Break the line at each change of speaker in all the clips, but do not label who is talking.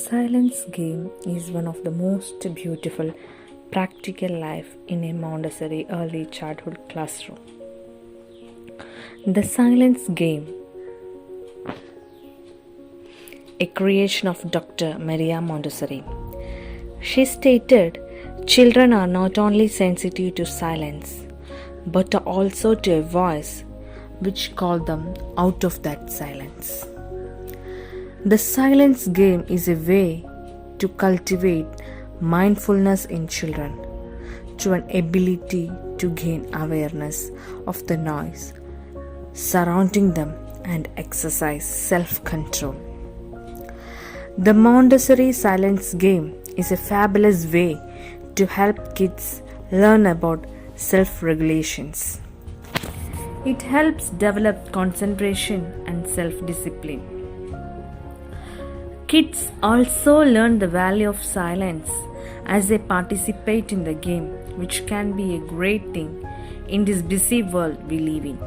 silence game is one of the most beautiful practical life in a Montessori early childhood classroom. The silence game, a creation of Dr. Maria Montessori. She stated, children are not only sensitive to silence, but also to a voice which calls them out of that silence. The silence game is a way to cultivate mindfulness in children, to an ability to gain awareness of the noise surrounding them and exercise self-control. The Montessori silence game is a fabulous way to help kids learn about self-regulations. It helps develop concentration and self-discipline. Kids also learn the value of silence as they participate in the game, which can be a great thing in this busy world we live in.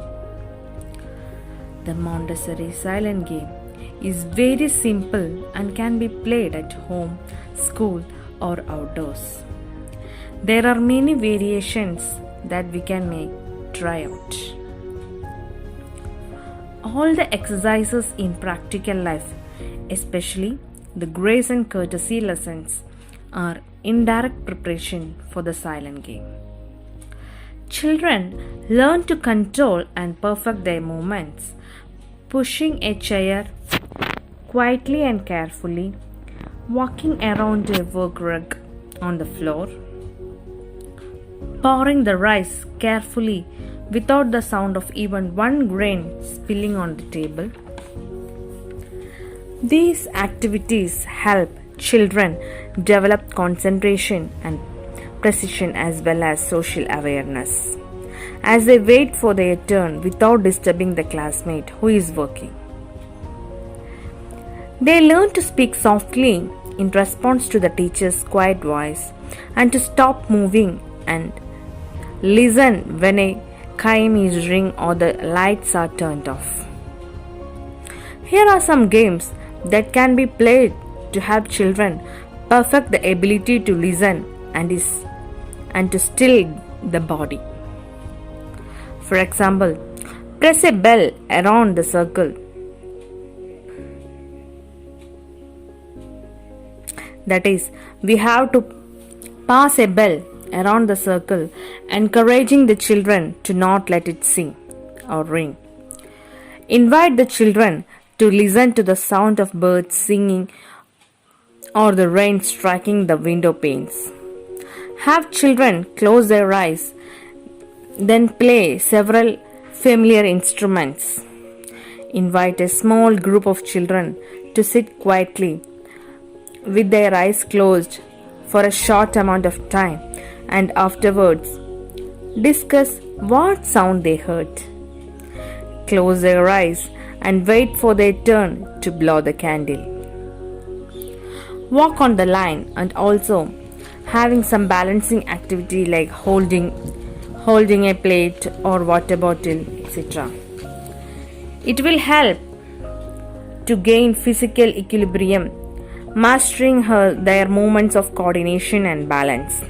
The Montessori silent game is very simple and can be played at home, school, or outdoors. There are many variations that we can try out. All the exercises in practical life, especially the grace and courtesy lessons, are indirect preparation for the silent game. Children learn to control and perfect their movements, pushing a chair quietly and carefully, walking around a work rug on the floor, pouring the rice carefully without the sound of even one grain spilling on the table. These activities help children develop concentration and precision as well as social awareness as they wait for their turn without disturbing the classmate who is working. They learn to speak softly in response to the teacher's quiet voice and to stop moving and listen when a chime is ring or the lights are turned off. Here are some games that can be played to help children perfect the ability to listen and to still the body. For example, press a bell around the circle. That is, we have to pass a bell around the circle, encouraging the children to not let it sing or ring. Invite the children to listen to the sound of birds singing or the rain striking the window panes. Have children close their eyes, then play several familiar instruments. Invite a small group of children to sit quietly with their eyes closed for a short amount of time and afterwards discuss what sound they heard. Close their eyes and wait for their turn to blow the candle. Walk on the line and also having some balancing activity like holding a plate or water bottle, etc. It will help to gain physical equilibrium, mastering their movements of coordination and balance.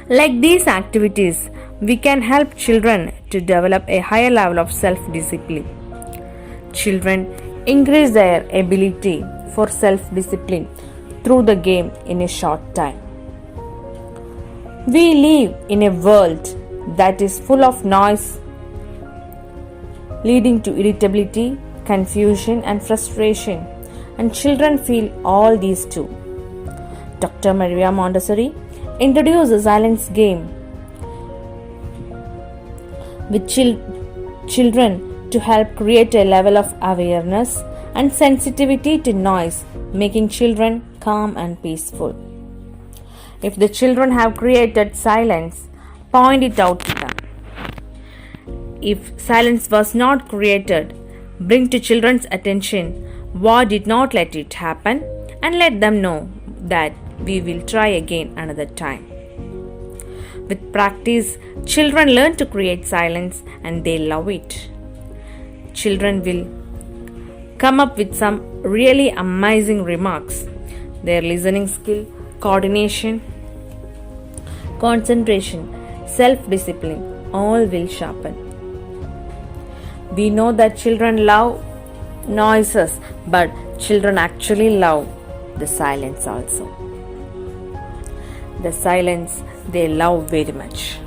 Like these activities, we can help children to develop a higher level of self-discipline. Children increase their ability for self-discipline through the game in a short time. We live in a world that is full of noise, leading to irritability, confusion, and frustration, and children feel all these too. Dr. Maria Montessori introduced the silence game with children to help create a level of awareness and sensitivity to noise, making children calm and peaceful. If the children have created silence, point it out to them. If silence was not created, bring to children's attention what did not let it happen and let them know that we will try again another time. With practice, children learn to create silence and they love it. Children will come up with some really amazing remarks. Their listening skill, coordination, concentration, self discipline all will sharpen. We know that children love noises, but children actually love the silence also. The silence they love very much.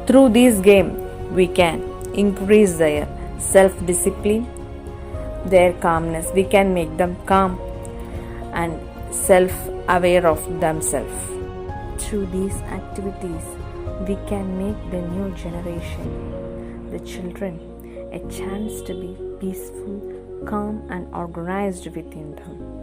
Through this game, we can increase their self discipline, their calmness. We can make them calm and self aware of themselves. Through these activities, we can make the new generation, the children, a chance to be peaceful, calm, and organized within them.